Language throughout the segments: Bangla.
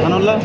Another,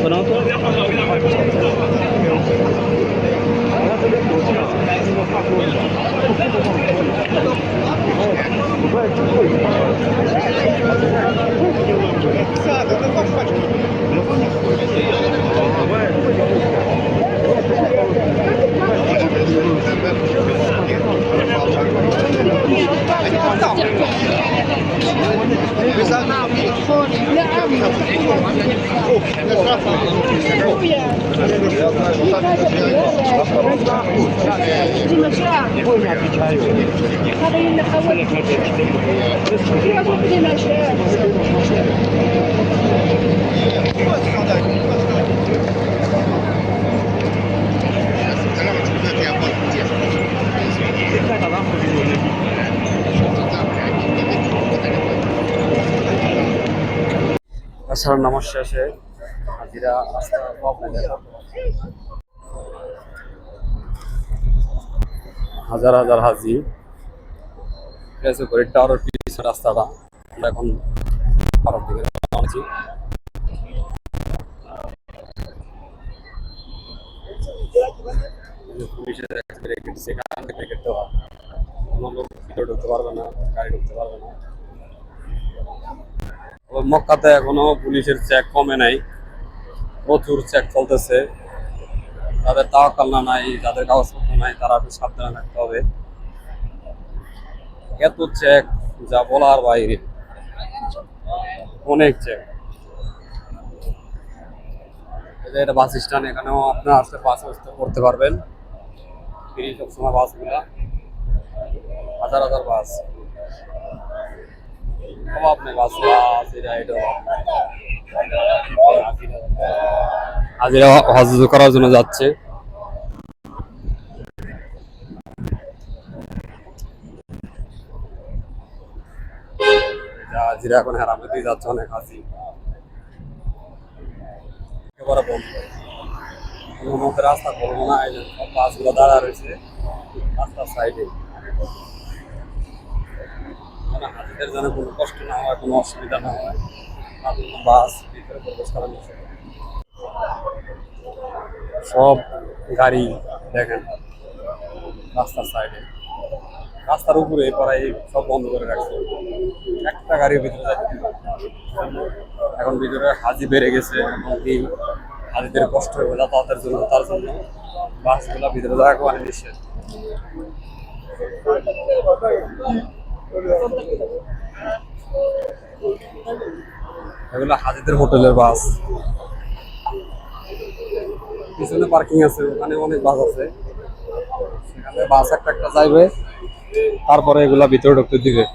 আসার নামাজ শেষে হাজিরা হাজার হাজার হাজি করে টাওয়ারের পিছনে রাস্তাটা আমরা এখন ভারত দিকে আছি। পুলিশের সেখান থেকে দেখতে হয় কোনো লোক ভিতরে ঢুকতে পারবে না, গাড়ি ঢুকতে পারবে না। মক্কাতে এখনো পুলিশের চেক কমে নাই, প্রচুর চেক চলতেছে। তাদের তাওয়াক্কাল নাই, যাদের কাগজপত্র নাই তারা একটু সাবধানে থাকতে হবে। এত চেক যা বলার বাইরে, অনেক চেক। এটা বাস স্ট্যান্ড, এখানেও আপনার আসতে বাস করতে পারবেন ফ্রি সবসময় বাসগুলা, হাজার হাজার বাস, অভাব নেই বাস। হাজিরা হজ করার জন্য যাচ্ছে। হাজিরা এখন হেরামে দিয়ে যাচ্ছে, অনেক হাজি একেবারে বন্ধ, কোনো মধ্যে রাস্তা করবো না। এই যে সব বাসগুলো দাঁড়া রয়েছে রাস্তার সাইডে, হাজিদের যেন কোনো কষ্ট না হয়, কোনো অসুবিধা না হয়। বাস ভিতরে প্রবেশ করা নিষেধ। সব গাড়ি দেখেন রাস্তার সাইডে, রাস্তার উপরে প্রায় সব বন্ধ করে রাখছে, একটা গাড়ির ভিতরে যাচ্ছে। এখন ভিতরে হাজি বেড়ে গেছে, এবং এই হাজিদের কষ্ট হবে যাতায়াতের জন্য, তার জন্য বাসগুলা ভিতরে যাওয়া একেবারে নিষেধ। এগুলো হাজিদের হোটেলের বাস, পিছনে পার্কিং আছে, ওখানে অনেক বাস আছে, সেখানে বাস একটা একটা যাইবে, তারপরে এগুলা ভিতরে ঢুকতে দিবে।